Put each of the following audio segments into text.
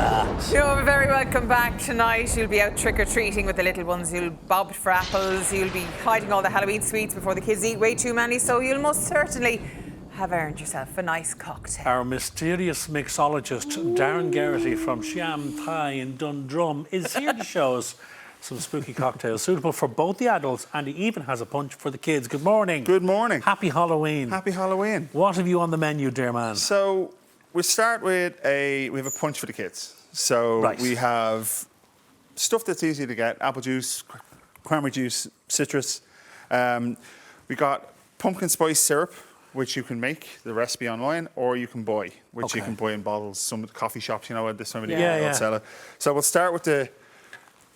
that. You're very welcome back tonight. You'll be out trick-or-treating with the little ones. You'll bob for apples. You'll be hiding all the Halloween sweets before the kids eat way too many. So you'll most certainly have earned yourself a nice cocktail. Our mysterious mixologist, Darren Geraghty from Siam Thai in Dundrum, is here to show us some spooky cocktails suitable for both the adults, and he even has a punch for the kids. Good morning. Good morning. Happy Halloween. Happy Halloween. What have you on the menu, dear man? So we start with we have a punch for the kids. So Right. we have stuff that's easy to get: apple juice, cranberry juice, citrus. We got pumpkin spice syrup, which you can make the recipe online, or you can buy, which you Okay. can buy in bottles. Some coffee shops, you know, at this time of the Yeah, year, yeah. they'll sell it. So we'll start with the.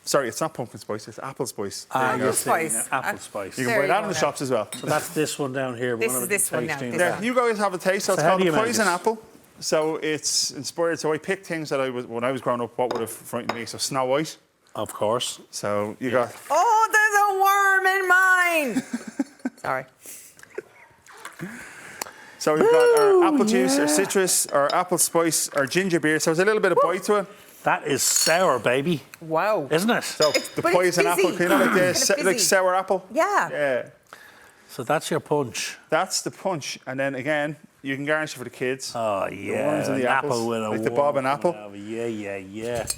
Sorry, it's not pumpkin spice; it's apple spice. There you Apple go. spice. Apple spice. You can There buy you that go in the now. shops as well. So that's this one down here. This is this one now, tasting. this Yeah, one. you guys have a taste. So it's how called do the you make poison it? apple. So it's inspired. So I picked things that when I was growing up, what would have frightened me. So Snow White. Of course. So you got Oh, there's a worm in mine. Sorry. so we've got our apple juice, our citrus, our apple spice, our ginger beer. So there's a little bit of bite to it. That is sour, baby. Wow. Isn't it? So the but it's poison apple, fizzy. you know, like Kind of like fizzy. sour apple. Yeah. Yeah. So that's your punch. That's the punch, and then again, you can garnish it for the kids. Oh, yeah. worms and the an apples, apple with a like the bob and worm. apple. Oh, yeah, yeah, yeah. Do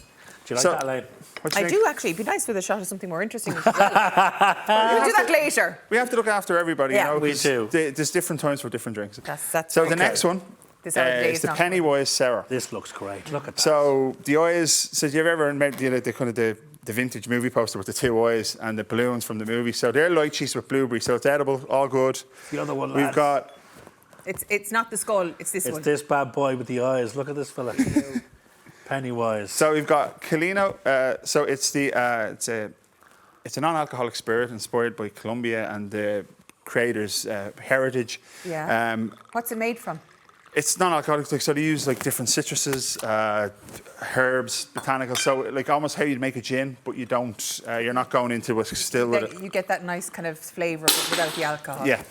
you like So- that, Elaine? What do you I think? do actually. It'd be nice with a shot of something more interesting. We'll do that later. We have to look after everybody. Yeah. You know, We 'cause do. There's different times for different drinks. That's so very the true. next one This other day is is the not Pennywise Sour. This looks great. Look at that. So the eyes. So you've ever met the kind of the vintage movie poster with the two eyes and the balloons from the movie? So they're lychees with blueberry. So it's edible, all good. the other one, We've lads. got It's not the skull. It's this It's one. this bad boy with the eyes. Look at this fella. Pennywise. so we've got Colino. So it's it's a non-alcoholic spirit inspired by Colombia and the creators' heritage. Yeah. What's it made from? It's non-alcoholic, so they use like different citruses, herbs, botanicals. So like almost how you'd make a gin, but you don't. You're not going into a still with it. You get that nice kind of flavour but without the alcohol. Yeah.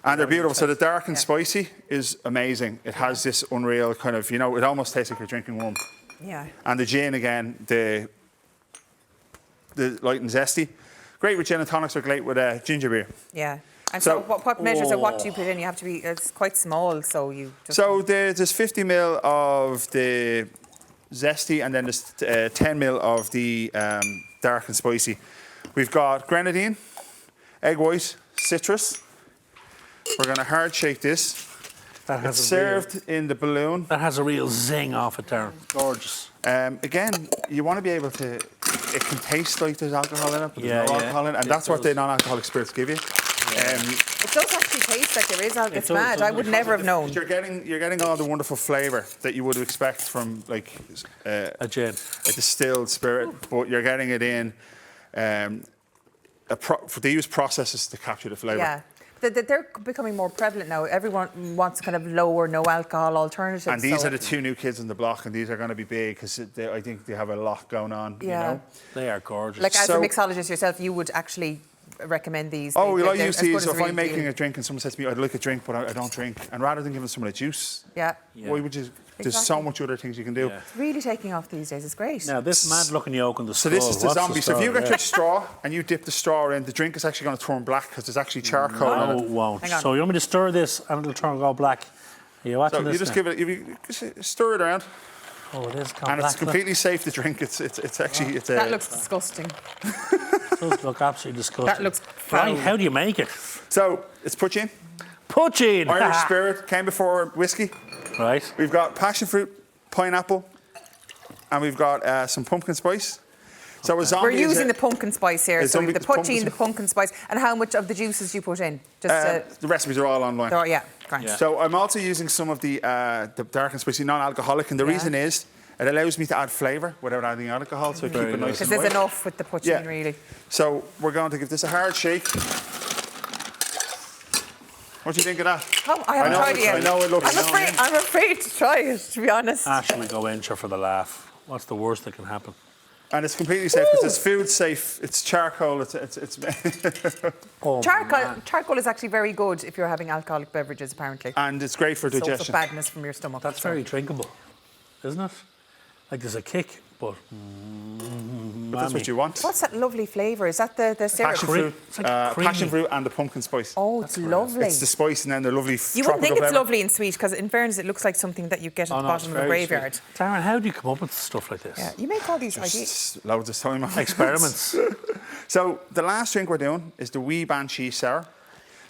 And they're beautiful. So the dark and spicy is amazing. It has this unreal kind of, it almost tastes like you're drinking one. Yeah. And the gin again, the light and zesty. Great with gin and tonics, are great with ginger beer. Yeah. And so, So- what measures of what do you put in? You have to be. It's quite small, so you. Just So there's 50 ml of the zesty, and then there's 10 ml of the dark and spicy. We've got grenadine, egg white, citrus. We're going to hard shake this. that It's has a real, served in the balloon. that has a real zing off it there. Gorgeous. Again, you want to be able to. It can taste like there's alcohol in it, but Yeah, there's no yeah. alcohol in it, and It that's what does. the non-alcoholic spirits give you. it does actually taste like there is alcohol. It's does, mad. doesn't I it? would never have known. You're getting all the wonderful flavour that you would expect from like A gin. a distilled spirit, but you're getting it in. They use processes to capture the flavour. Yeah. They're becoming more prevalent now. Everyone wants kind of low or no alcohol alternatives. And these so- are the two new kids on the block, and these are going to be big because I think they have a lot going on. Yeah. You know? They are gorgeous. Like as a So- mixologist yourself, you would actually recommend these. Oh, well, I They're use as good these. as So if real I'm making deal. a drink and someone says to me, I'd like a drink, but I don't drink, and rather than giving someone a juice, Yeah. why would you? There's so Exactly. much other things you can do. Yeah. It's really taking off these days. It's great. Now, this mad-looking yolk in the So skull. this is the what's zombie. So if you story get your straw and you dip the straw in, the drink is actually going to turn black because there's actually charcoal No, on it it. won't. Hang on. So you want me to stir this and it'll turn all black? Are you watching So this you just now? give it, you just stir it around, Oh, it is gone and black. it's completely safe to drink. It's actually it's a. That looks disgusting. It does look absolutely disgusting. That looks Right, foul. how do you make it? So it's poaching. Poaching! Irish spirit came before whiskey. Right. We've got passion fruit, pineapple, and we've got some pumpkin spice. So a zombie. We're is using a- the pumpkin spice here. a So zombie- the poaching, the pumpkin spice, and how much of the juices you put in? Just the recipes are all online. yeah, grand. Yeah. So I'm also using some of the dark and spicy non-alcoholic, and the Yeah. reason is it allows me to add flavour without adding alcohol, so I keep Very it nice Because and there's light. enough with the poaching, Yeah. really. So we're going to give this a hard shake. What do you think of that? Oh, I haven't know tried it yet. I know it looks. I'm afraid to try it, to be honest. Ash will go in for the laugh. What's the worst that can happen? And it's completely safe because it's food safe. It's charcoal. It's Oh, man. Charcoal is actually very good if you're having alcoholic beverages, apparently. and it's great for Soaks up digestion. badness from your stomach. That's so. very drinkable, isn't it? Like there's a kick, but That's what you want. What's that lovely flavour? Is that the syrup? Passion fruit, It's like creamy. passion fruit and the pumpkin spice. Oh, it's lovely. It's the spice and then the lovely You wouldn't tropical think it's flavour. lovely and sweet because, in fairness, it looks like something that you get at the No, it's bottom of a very graveyard. sweet. Darren, how do you come up with stuff like this? Yeah, you make all these ideas. Just loads of time. Experiments. So the last drink we're doing is the Wee Banshee Sour.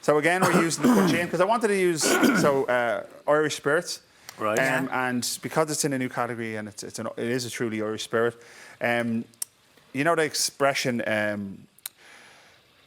So again, we're using the poitín because I wanted to use Irish spirits. Right. And because it's in a new category and it is a truly Irish spirit, you know the expression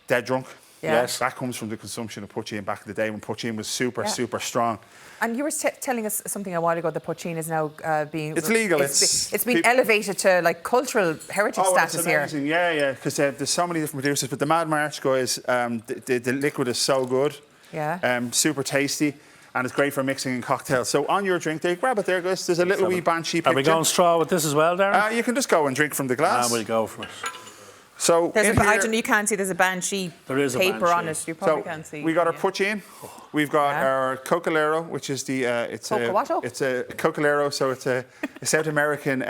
"dead drunk." Yeah. Yes. That comes from the consumption of poitín back in the day when poitín was super strong. And you were telling us something a while ago. The poitín is now being... It's legal. It's been elevated to like cultural heritage status it's here. amazing. Yeah, because there's so many different producers. But the Mad March guys, the liquid is so good. Yeah. Super tasty. And it's great for mixing in cocktails. So on your drink there, grab it there, guys. There's a little wee Banshee picture. Are we going straw with this as well, Darren? You can just go and drink from the glass. We'll go for it. So There's in I here- don't know, you can't see, there's a Banshee There is a paper on Banshee. it. You probably So can't see. we got our Yeah. poitín. We've got Yeah. our Cocalero, which is the it's a Cocowato? it's a Cocalero, so it's a South American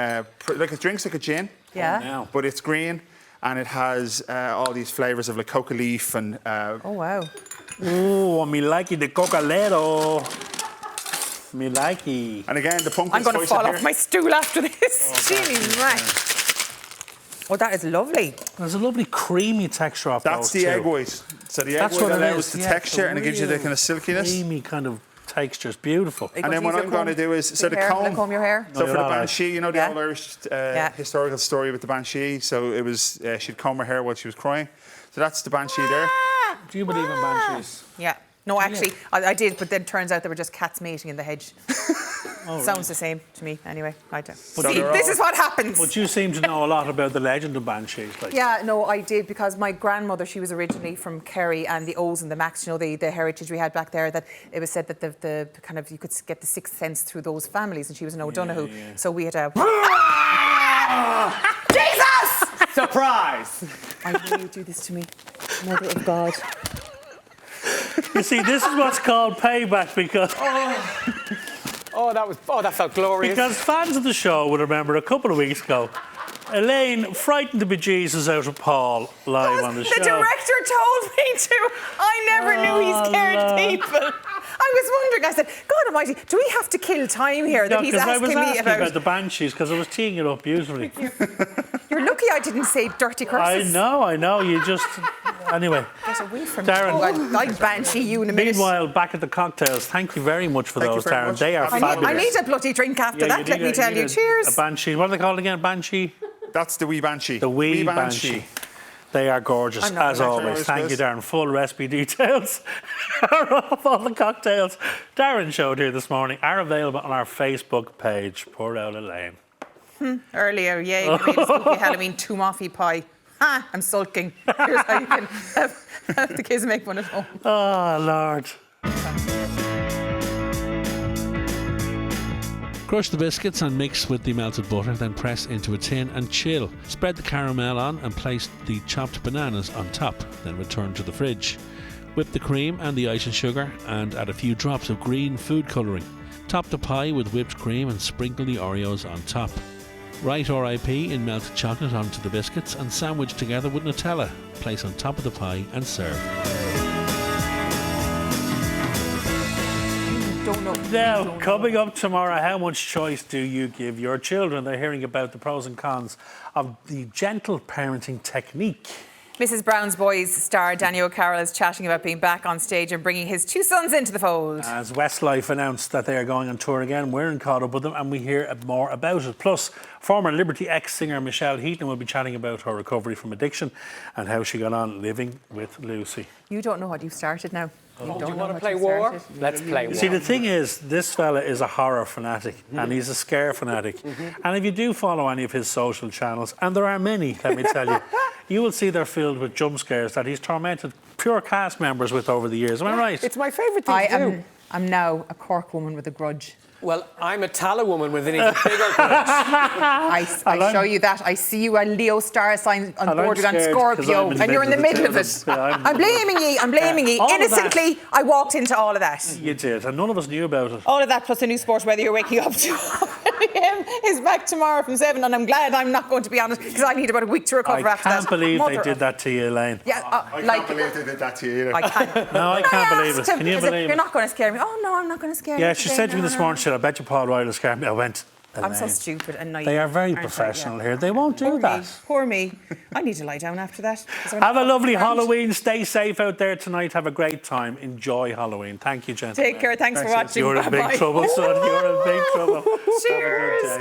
like it drinks like a gin, Yeah. Now. but it's green and it has all these flavors of like coca leaf and Oh, wow. Oh, me likey the cocalero. Me likey. and again the pumpkin I'm going to spice in fall here. off my stool after this. Jimmy, right. Oh, that is lovely. There's a lovely creamy texture off That's those the two. egg white. So the egg That's white what it allows is. the Yeah, texture it's a and it gives you the real kind of silkiness. Creamy kind of texture. It's beautiful. Are you And then going what to I'm use your going to do is so the hair? Can I comb. comb your hair? So No, for you're the all right. Banshee, you know the Yeah. old Irish Yeah. historical story with the Banshee. So it was she'd comb her hair while she was crying. So that's the Banshee there. Do you believe in banshees? Yeah. No, actually, I did, but then it turns out they were just cats mating in the hedge. Sounds the same to me, anyway. I don't. But See, they're this all- is what happens. But you seem to know a lot about the legend of banshees. Like, Yeah, no, I did because my grandmother, she was originally from Kerry and the O's and the Macs, you know, the heritage we had back there, that it was said that the kind of, you could get the sixth sense through those families, and she was an O'Donoghue. yeah. So we had a... Jesus! Surprise! I knew you'd do this to me. Mother of God. You see, this is what's called payback because That felt glorious. because fans of the show would remember a couple of weeks ago, Elaine frightened the bejesus out of Paul live on the The show. director told me to. I never knew he scared Lord. people. I was wondering, I said, God almighty, do we have to kill time here that No, he's 'cause I was asking me asking about? about the banshees because I was teeing it up beautifully. You're lucky I didn't say dirty curses. I know. You just anyway. Get away from Darren. me. Oh, I'll banshee you in a minute. Meanwhile, back at the cocktails, thank you very much for Thank you those, very Darren. much. They are I fabulous. I need a bloody drink after Yeah, that, let me tell you. Cheers. A banshee. What are they called again? Banshee? That's the Wee Banshee. The wee banshee. They are gorgeous, I'm not as gonna always. try Thank you, this. Darren. Full recipe details of all the cocktails Darren showed here this morning are available on our Facebook page. Poor old Elaine. Earlier, yeah, you made a spooky Halloween tumafi pie. Ha, I'm sulking. Here's how you can have the kids make one at home. Oh, Lord. Crush the biscuits and mix with the melted butter, then press into a tin and chill. Spread the caramel on and place the chopped bananas on top, then return to the fridge. Whip the cream and the icing sugar and add a few drops of green food colouring. Top the pie with whipped cream and sprinkle the Oreos on top. Write RIP in melted chocolate onto the biscuits and sandwich together with Nutella. Place on top of the pie and serve. Don't know. Now, coming up tomorrow, how much choice do you give your children? They're hearing about the pros and cons of the gentle parenting technique. Mrs. Brown's Boys star Danny O'Carroll is chatting about being back on stage and bringing his two sons into the fold. As Westlife announced that they are going on tour again, we're in caught up with them and we hear more about it. Plus, former Liberty X singer Michelle Heaton will be chatting about her recovery from addiction and how she got on living with Lucy. You don't know what you've started now. You Do don't you know want to what play you've war? started. Let's play war. See, the thing is, this fella is a horror fanatic and he's a scare fanatic. And if you do follow any of his social channels, and there are many, let me tell you, you will see they're filled with jump scares that he's tormented pure cast members with over the years. Am I right? It's my favourite thing to do. I'm now a Cork woman with a grudge. Well, I'm a Tala woman with an even bigger grudge. I show you that. I see you a Leo star sign on I'm board on scared 'cause Scorpio, I'm in and you're in the middle of two it. them. Yeah, I'm blaming ye. I'm blaming ye. all of that. Innocently, I walked into all of that. You did, and none of us knew about it. All of that plus a new sport, whether you're waking up to him is back tomorrow from 7, and I'm glad I'm not going to be on it because I need about a week to recover I after that. can't believe Mother they did of- that to you, Elaine. Yeah, I can't believe they did that to you either. I can't. No, I can't believe it. asked him, Can you I said, believe You're it? not going to scare me. Oh, no, I'm not going to scare you. Yeah, she today. said to me No, this no, morning, she said, I bet you Paul Ryder scared me. I went, I'm so Elaine, stupid and naive. they are very aren't I? professional Yeah. here. They won't do Poor that. Me. Poor me. I need to lie down after that. Have a lovely Halloween. Stay safe out there tonight. Have a great time. Enjoy Halloween. Thank you, gentlemen. Take care. Thanks for watching. You're in big Bye-bye. trouble, son. You're in big trouble. Cheers.